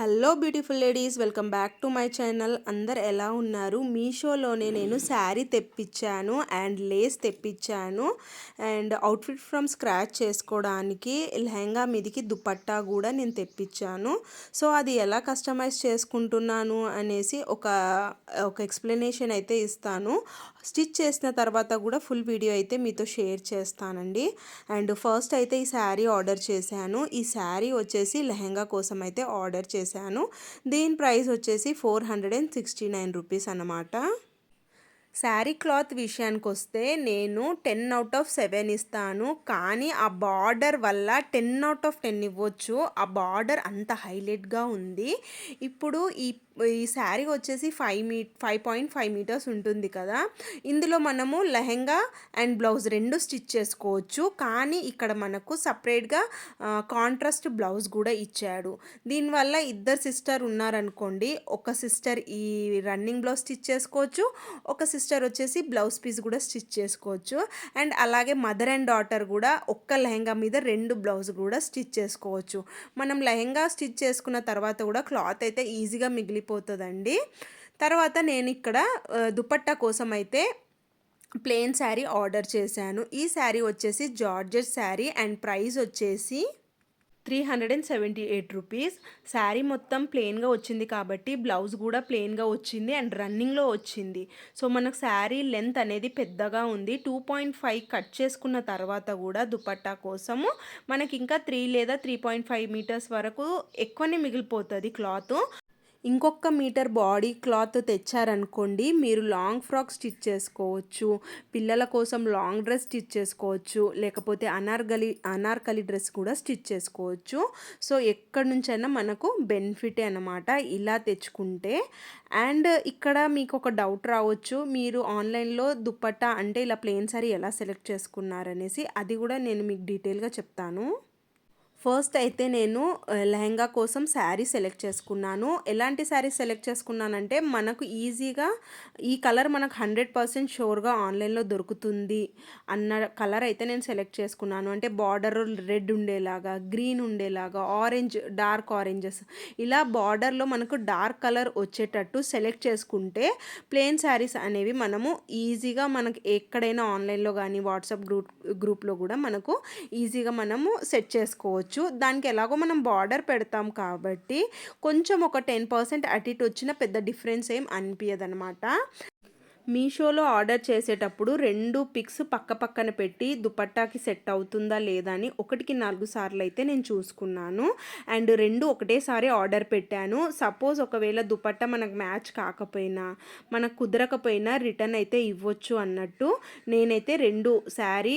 Hello beautiful ladies, welcome back to my channel. అందరు ఎలా ఉన్నారు? మీషోలోనే నేను శారీ తెప్పించాను అండ్ లేస్ తెప్పించాను అండ్ అవుట్ఫిట్ ఫ్రమ్ స్క్రాచ్ చేసుకోవడానికి లెహంగా మీదికి దుపట్టా కూడా నేను తెప్పించాను. సో అది ఎలా కస్టమైజ్ చేసుకుంటున్నాను అనేసి ఒక ఎక్స్ప్లెనేషన్ అయితే ఇస్తాను. స్టిచ్ చేసిన తర్వాత కూడా ఫుల్ వీడియో అయితే మీతో షేర్ చేస్తానండి. అండ్ ఫస్ట్ అయితే ఈ శారీ ఆర్డర్ చేశాను. ఈ శారీ వచ్చేసి లెహంగా కోసం అయితే ఆర్డర్ చేశాను. దీని ప్రైస్ వచ్చేసి 469 రూపీస్ అన్నమాట. శారీ క్లాత్ విషయానికి వస్తే నేను 10/7 ఇస్తాను, కానీ ఆ బార్డర్ వల్ల 10/10 ఇవ్వచ్చు. ఆ బార్డర్ అంత హైలైట్గా ఉంది. ఇప్పుడు ఈ శారీ వచ్చేసి 5.5 మీటర్స్ ఉంటుంది కదా. ఇందులో మనము లెహంగా అండ్ బ్లౌజ్ రెండు స్టిచ్ చేసుకోవచ్చు, కానీ ఇక్కడ మనకు సపరేట్గా కాంట్రాస్ట్ బ్లౌజ్ కూడా ఇచ్చాడు. దీనివల్ల ఇద్దరు సిస్టర్ ఉన్నారనుకోండి, ఒక సిస్టర్ ఈ రన్నింగ్ బ్లౌజ్ స్టిచ్ చేసుకోవచ్చు, ఒక సిస్టర్ వచ్చేసి బ్లౌజ్ పీస్ కూడా స్టిచ్ చేసుకోవచ్చు. అండ్ అలాగే మదర్ అండ్ డాటర్ కూడా ఒక్క లెహంగా మీద రెండు బ్లౌజ్ కూడా స్టిచ్ చేసుకోవచ్చు. మనం లెహంగా స్టిచ్ చేసుకున్న తర్వాత కూడా క్లాత్ అయితే ఈజీగా మిగిలిపోతుందండి. తర్వాత నేను ఇక్కడ దుపట్టా కోసం అయితే ప్లెయిన్ శారీ ఆర్డర్ చేశాను. ఈ శారీ వచ్చేసి జార్జెట్ శారీ అండ్ ప్రైస్ వచ్చేసి 378 రూపీస్. శారీ మొత్తం ప్లెయిన్గా వచ్చింది కాబట్టి బ్లౌజ్ కూడా ప్లెయిన్గా వచ్చింది అండ్ రన్నింగ్లో వచ్చింది. సో మనకు శారీ లెంత్ అనేది పెద్దగా ఉంది. 2.5 కట్ చేసుకున్న తర్వాత కూడా దుపట్టా కోసము మనకి ఇంకా 3 లేదా 3.5 మీటర్స్ వరకు ఎక్కువనే మిగిలిపోతుంది క్లాత్. ఇంకొక మీటర్ బాడీ క్లాత్ తెచ్చారనుకోండి, మీరు లాంగ్ ఫ్రాక్ స్టిచ్ చేసుకోవచ్చు, పిల్లల కోసం లాంగ్ డ్రెస్ స్టిచ్ చేసుకోవచ్చు, లేకపోతే అనార్కలి డ్రెస్ కూడా స్టిచ్ చేసుకోవచ్చు. సో ఎక్కడి నుంచైనా మనకు బెనిఫిటే అన్నమాట ఇలా తెచ్చుకుంటే. అండ్ ఇక్కడ మీకు ఒక డౌట్ రావచ్చు, మీరు ఆన్లైన్లో దుపట్టా అంటే ఇలా ప్లెయిన్ సారీ ఎలా సెలెక్ట్ చేసుకున్నారనేసి. అది కూడా నేను మీకు డీటెయిల్గా చెప్తాను. ఫస్ట్ అయితే నేను లెహంగా కోసం శారీ సెలెక్ట్ చేసుకున్నాను. ఎలాంటి శారీ సెలెక్ట్ చేసుకున్నానంటే, మనకు ఈజీగా ఈ కలర్ మనకు 100% షూర్గా ఆన్లైన్లో దొరుకుతుంది అన్న కలర్ అయితే నేను సెలెక్ట్ చేసుకున్నాను. అంటే బార్డర్ రెడ్ ఉండేలాగా, గ్రీన్ ఉండేలాగా, ఆరెంజ్, డార్క్ ఆరెంజెస్, ఇలా బార్డర్లో మనకు డార్క్ కలర్ వచ్చేటట్టు సెలెక్ట్ చేసుకుంటే ప్లెయిన్ శారీస్ అనేవి మనము ఈజీగా మనకి ఎక్కడైనా ఆన్లైన్లో కానీ వాట్సాప్ గ్రూప్లో కూడా మనకు ఈజీగా మనము సెట్ చేసుకోవచ్చు. దానికి ఎలాగో మనం బార్డర్ పెడతాం కాబట్టి కొంచెం ఒక 10% అటు ఇటు వచ్చిన పెద్ద డిఫరెన్స్ ఏం అనిపించదు అనమాట. మీషోలో ఆర్డర్ చేసేటప్పుడు రెండు పిక్స్ పక్క పక్కన పెట్టి దుపట్టాకి సెట్ అవుతుందా లేదా అని 1-4 సార్లు అయితే నేను చూసుకున్నాను. అండ్ రెండు ఒకటేసారి ఆర్డర్ పెట్టాను. సపోజ్ ఒకవేళ దుపట్టా మనకు మ్యాచ్ కాకపోయినా, మనకు కుదరకపోయినా రిటర్న్ అయితే ఇవ్వచ్చు అన్నట్టు నేనైతే రెండు శారీ,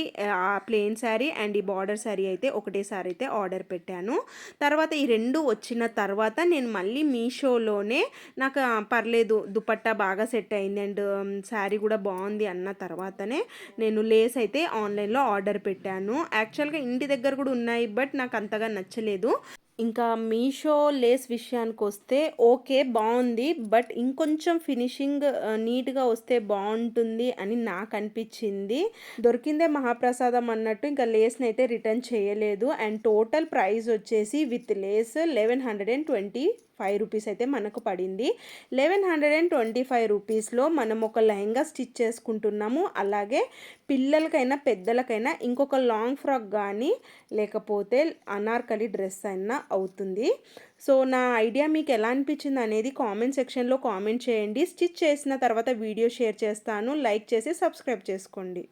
ప్లెయిన్ శారీ అండ్ ఈ బార్డర్ శారీ అయితే ఒకటేసారి అయితే ఆర్డర్ పెట్టాను. తర్వాత ఈ రెండు వచ్చిన తర్వాత నేను మళ్ళీ మీషోలోనే నాకు పర్లేదు దుపట్టా బాగా సెట్ అయింది అండ్ శారీ కూడా బాగుంది అన్న తర్వాతనే నేను లేస్ అయితే ఆన్లైన్లో ఆర్డర్ పెట్టాను. యాక్చువల్గా ఇంటి దగ్గర కూడా ఉన్నాయి, బట్ నాకు అంతగా నచ్చలేదు. ఇంకా మీషో లేస్ విషయానికి వస్తే ఓకే బాగుంది, బట్ ఇంకొంచెం ఫినిషింగ్ నీట్గా వస్తే బాగుంటుంది అని నాకు అనిపించింది. దొరికిందే మహాప్రసాదం అన్నట్టు ఇంకా లేస్ని అయితే రిటర్న్ చేయలేదు. అండ్ టోటల్ ప్రైస్ వచ్చేసి విత్ లేస్ 1125 రూపీస్ అయితే మనకు పడింది. 1125 రూపీస్లో మనం ఒక లెహంగా స్టిచ్ చేసుకుంటున్నాము. అలాగే పిల్లలకైనా పెద్దలకైనా ఇంకొక లాంగ్ ఫ్రాక్ కానీ లేకపోతే అనార్కలి డ్రెస్ అయినా అవుతుంది. సో నా ఐడియా మీకు ఎలా అనిపించింది అనేది కామెంట్ సెక్షన్లో కామెంట్ చేయండి. స్టిచ్ చేసిన తర్వాత వీడియో షేర్ చేస్తాను. లైక్ చేసి సబ్స్క్రైబ్ చేసుకోండి.